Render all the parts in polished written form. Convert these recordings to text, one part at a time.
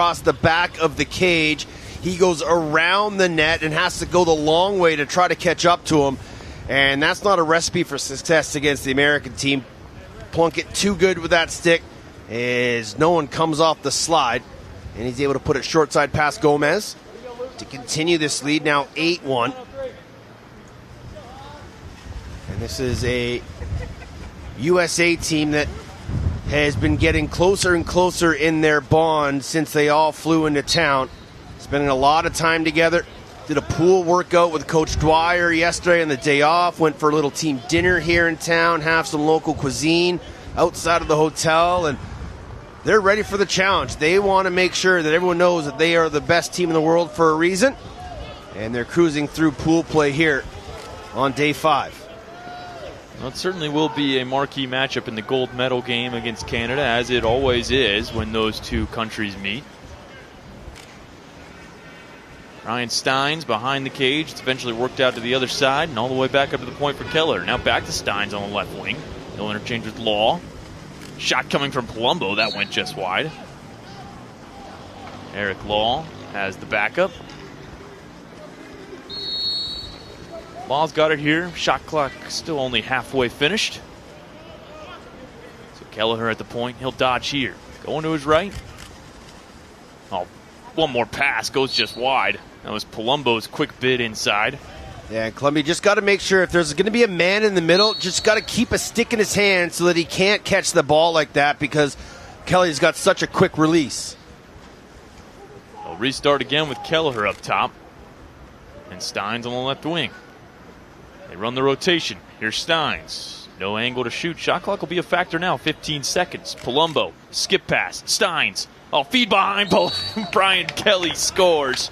across the back of the cage. He goes around the net and has to go the long way to try to catch up to him. And that's not a recipe for success against the American team. Plunkett too good with that stick as no one comes off the slide. And he's able to put it short side past Gomez to continue this lead, now 8-1. And this is a USA team that has been getting closer and closer in their bond since they all flew into town. Spending a lot of time together. Did a pool workout with Coach Dwyer yesterday on the day off. Went for a little team dinner here in town. Have some local cuisine outside of the hotel. And they're ready for the challenge. They want to make sure that everyone knows that they are the best team in the world for a reason. And they're cruising through pool play here on day 5. Well, it certainly will be a marquee matchup in the gold medal game against Canada, as it always is when those two countries meet. Ryan Steins behind the cage. It's eventually worked out to the other side and all the way back up to the point for Keller. Now back to Steins on the left wing. He'll interchange with Law. Shot coming from Palumbo. That went just wide. Eric Law has the backup. Law's got it here. Shot clock still only halfway finished. So Kelleher at the point. He'll dodge here. Going to his right. Oh, one more pass. Goes just wide. That was Palumbo's quick bid inside. Yeah, Columbia just got to make sure if there's going to be a man in the middle, just got to keep a stick in his hand so that he can't catch the ball like that because Kelly's got such a quick release. They'll restart again with Kelleher up top. And Steins on the left wing. They run the rotation. Here's Steins. No angle to shoot. Shot clock will be a factor now. 15 seconds. Palumbo. Skip pass. Steins. Oh, feed behind. Brian Kelly scores.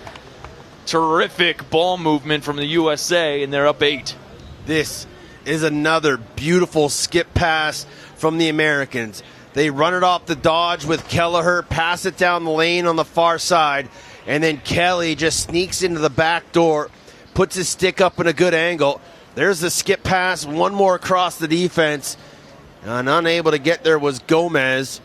Terrific ball movement from the USA, and they're up 8. This is another beautiful skip pass from the Americans. They run it off the dodge with Kelleher, pass it down the lane on the far side, and then Kelly just sneaks into the back door, puts his stick up in a good angle. There's the skip pass, one more across the defense, and unable to get there was Gomez.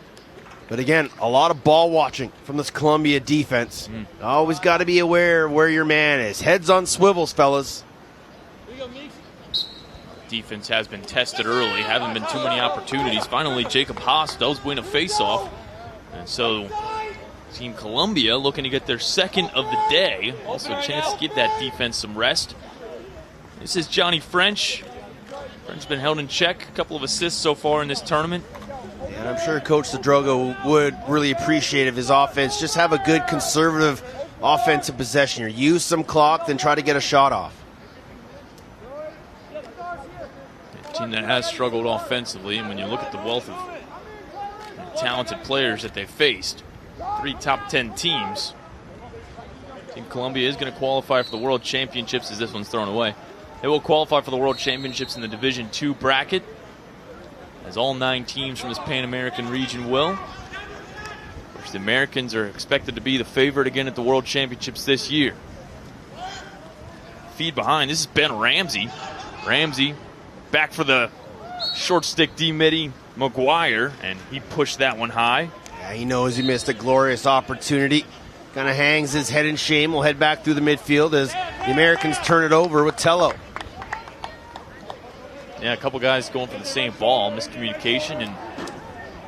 But again, a lot of ball watching from this Colombia defense. Always got to be aware of where your man is. Heads on swivels, fellas. Defense has been tested early. Haven't been too many opportunities. Finally, Jacob Haas does win a faceoff. And so, Team Colombia looking to get their second of the day. Also a chance to give that defense some rest. This is Johnny French. French's been held in check. A couple of assists so far in this tournament. And I'm sure Coach Zadroga would really appreciate if his offense just have a good conservative offensive possession. Use some clock, then try to get a shot off. A team that has struggled offensively, and when you look at the wealth of talented players that they've faced, 3 top 10 teams, Team Colombia is going to qualify for the World Championships as this one's thrown away. They will qualify for the World Championships in the Division II bracket, as all 9 teams from this Pan American region will. Of course, the Americans are expected to be the favorite again at the World Championships this year. Feed behind. This is Ben Ramsey. Ramsey back for the short stick D-Mitty McGuire, and he pushed that one high. Yeah, he knows he missed a glorious opportunity. Kind of hangs his head in shame. We'll head back through the midfield as the Americans turn it over with Tello. Yeah, a couple guys going for the same ball. Miscommunication and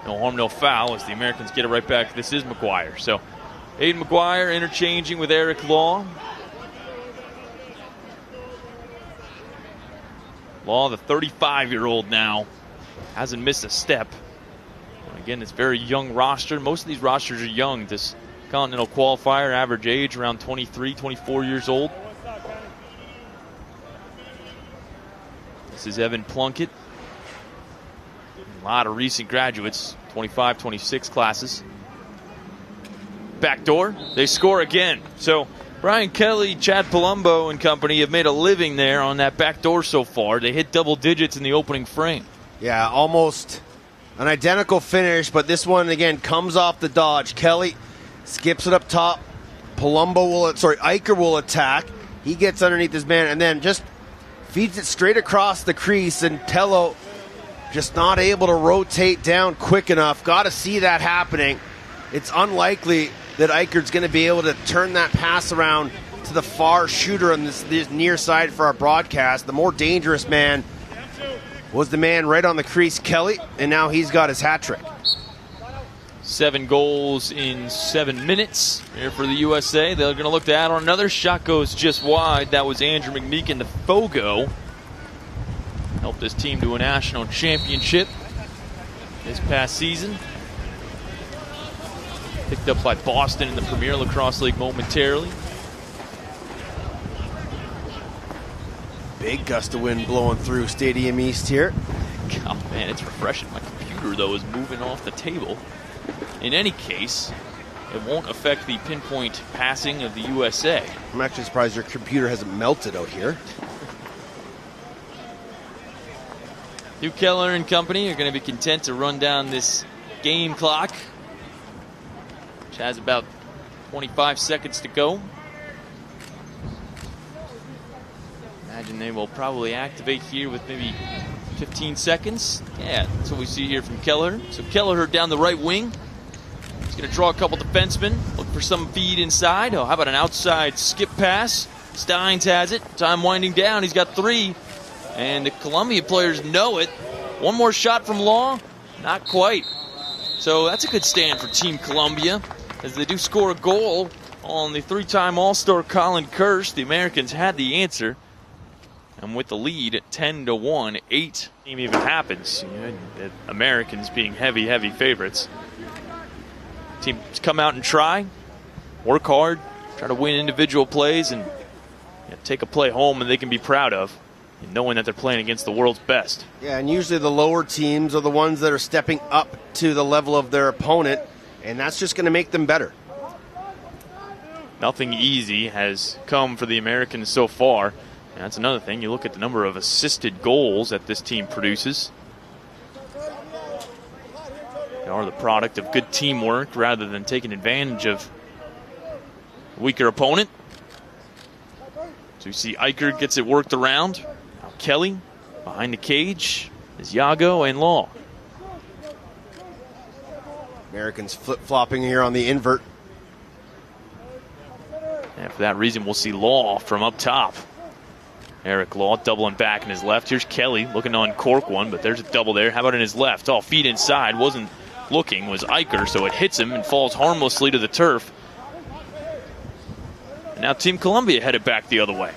no harm, no foul as the Americans get it right back. This is McGuire. So Aiden McGuire interchanging with Eric Law. Law, the 35-year-old now, hasn't missed a step. And again, it's a very young roster. Most of these rosters are young. This Continental qualifier, average age around 23, 24 years old. This is Evan Plunkett. A lot of recent graduates, 25, 26 classes. Backdoor, they score again. So Brian Kelly, Chad Palumbo and company have made a living there on that backdoor so far. They hit double digits in the opening frame. Yeah, almost an identical finish, but this one again comes off the dodge. Kelly skips it up top. Eicher will attack. He gets underneath his man and then just feeds it straight across the crease, and Tello just not able to rotate down quick enough. Got to see that happening. It's unlikely that Eichert's going to be able to turn that pass around to the far shooter on this near side for our broadcast. The more dangerous man was the man right on the crease, Kelly, and now he's got his hat trick. 7 goals in 7 minutes here for the USA. They're going to look to add on another. Shot goes just wide. That was Andrew McMeekin, the Fogo. Helped his team to a national championship this past season. Picked up by Boston in the Premier Lacrosse League momentarily. Big gust of wind blowing through Stadium East here. Oh man, it's refreshing. My computer, though, is moving off the table. In any case, it won't affect the pinpoint passing of the USA. I'm actually surprised your computer hasn't melted out here. Hugh Keller and company are going to be content to run down this game clock, which has about 25 seconds to go. Imagine they will probably activate here with maybe 15 seconds. Yeah, that's what we see here from Keller. So Keller down the right wing. He's going to draw a couple defensemen, look for some feed inside. Oh, how about an outside skip pass? Steins has it. Time winding down. He's got 3. And the Colombia players know it. One more shot from Law. Not quite. So that's a good stand for Team Colombia, as they do score a goal on the 3-time All-Star Colin Kirsch. The Americans had the answer. And with the lead at 10-1, 8 game even happens. The Americans being heavy favorites. Teams come out and try, work hard, try to win individual plays, and take a play home and they can be proud of, knowing that they're playing against the world's best. Yeah, and usually the lower teams are the ones that are stepping up to the level of their opponent, and that's just going to make them better. Nothing easy has come for the Americans so far. And that's another thing. You look at the number of assisted goals that this team produces. They are the product of good teamwork rather than taking advantage of a weaker opponent. So you see Eichert gets it worked around. Now Kelly behind the cage is Yago and Law. Americans flip-flopping here on the invert. And for that reason, we'll see Law from up top. Eric Law doubling back in his left. Here's Kelly looking to uncork one, but there's a double there. How about in his left? Oh, feet inside. Wasn't looking, was Eicher, so it hits him and falls harmlessly to the turf. And now Team Colombia headed back the other way.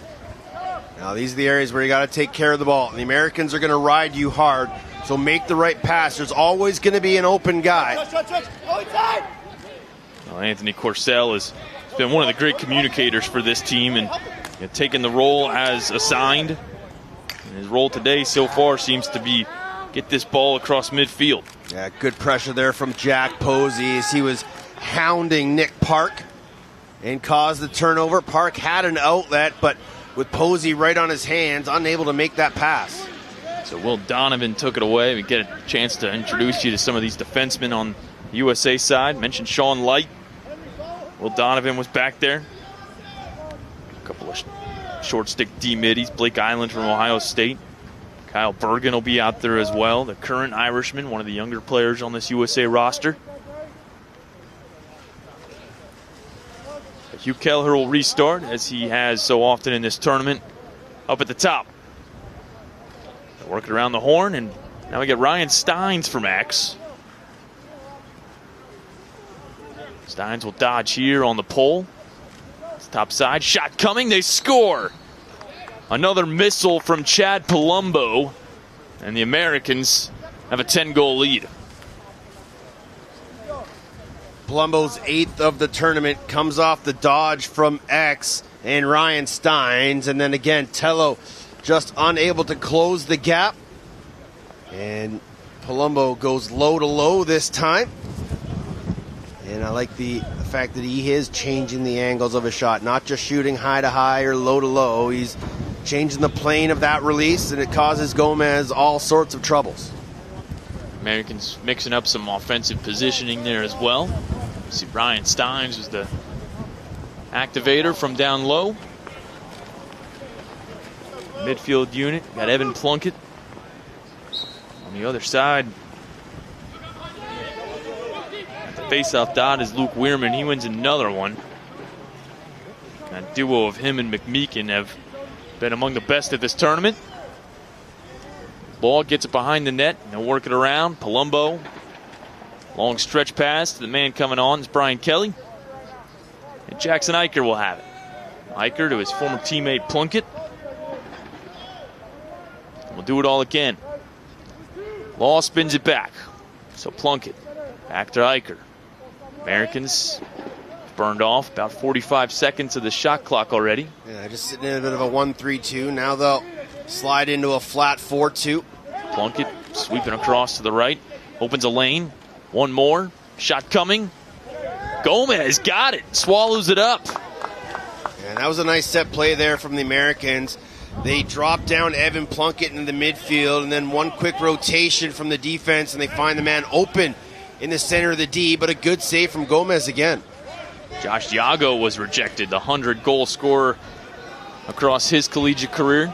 Now these are the areas where you got to take care of the ball. The Americans are going to ride you hard, so make the right pass. There's always going to be an open guy. Well, Anthony Corsell has been one of the great communicators for this team and taking the role as assigned. And his role today so far seems to be get this ball across midfield. Yeah, good pressure there from Jack Posey as he was hounding Nick Park and caused the turnover. Park had an outlet, but with Posey right on his hands, unable to make that pass. So Will Donovan took it away. We get a chance to introduce you to some of these defensemen on the USA side. Mentioned Sean Light. Will Donovan was back there. A couple of short stick D-middies. Blake Island from Ohio State. Kyle Bergen will be out there as well. The current Irishman, one of the younger players on this USA roster. Hugh Kelleher will restart, as he has so often in this tournament, up at the top. They're working around the horn, and now we get Ryan Steins from X. Steins will dodge here on the pole. It's top side, shot coming, they score! Another missile from Chad Palumbo, and the Americans have a 10-goal lead. Palumbo's 8th of the tournament comes off the dodge from X and Ryan Steins, and then again Tello just unable to close the gap, and Palumbo goes low to low this time. And I like the fact that he is changing the angles of his shot, not just shooting high to high or low to low. He's changing the plane of that release, and it causes Gomez all sorts of troubles. Americans mixing up some offensive positioning there as well. You see Ryan Steins was the activator from down low. Midfield unit, got Evan Plunkett on the other side. At the face-off dot is Luke Weirman. He wins another one. That duo of him and McMeekin have been among the best at this tournament. Ball gets it behind the net. They'll work it around. Palumbo. Long stretch pass to the man coming on. It's Brian Kelly. And Jackson Eicher will have it. Eicher to his former teammate Plunkett. We'll do it all again. Law spins it back. So Plunkett back to Eicher. Americans burned off about 45 seconds of the shot clock already. Yeah, just sitting in a bit of a 1-3-2. Now they'll slide into a flat 4-2. Plunkett sweeping across to the right. Opens a lane. One more. Shot coming. Gomez got it. Swallows it up. And that was a nice set play there from the Americans. They drop down Evan Plunkett into the midfield, and then one quick rotation from the defense, and they find the man open in the center of the D, but a good save from Gomez again. Josh Yago was rejected, the 100-goal scorer across his collegiate career.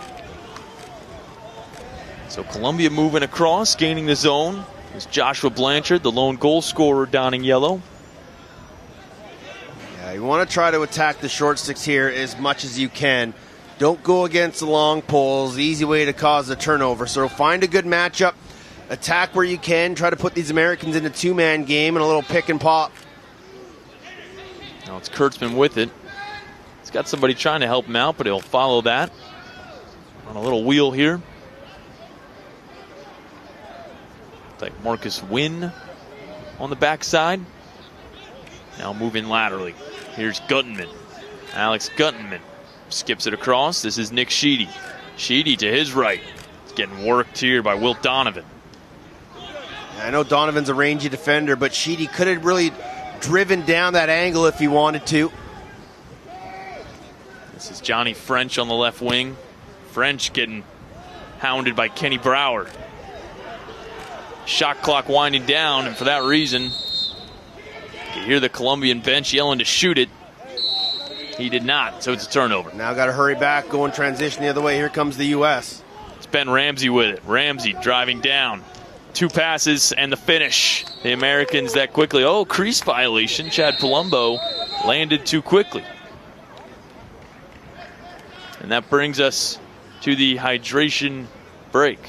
So Colombia moving across, gaining the zone. It's Joshua Blanchard, the lone goal scorer, donning yellow. Yeah, you want to try to attack the short sticks here as much as you can. Don't go against the long poles, the easy way to cause a turnover. So find a good matchup, attack where you can, try to put these Americans in a two-man game and a little pick and pop. Now it's Kurtzman with it. He's got somebody trying to help him out, but he'll follow that. On a little wheel here. Like Marcus Wynn on the backside. Now moving laterally. Here's Guttenman. Alex Guttenman skips it across. This is Nick Sheedy. Sheedy to his right. He's getting worked here by Wilt Donovan. I know Donovan's a rangy defender, but Sheedy could have really driven down that angle if he wanted to. This is Johnny French on the left wing. French getting hounded by Kenny Brower. Shot clock winding down, and for that reason, you hear the Colombian bench yelling to shoot it. He did not, so it's a turnover. Now got to hurry back, go and transition the other way. Here comes the U.S. It's Ben Ramsey with it. Ramsey driving down. 2 passes and the finish. The Americans that quickly. Oh, crease violation. Chad Palumbo landed too quickly. And that brings us to the hydration break.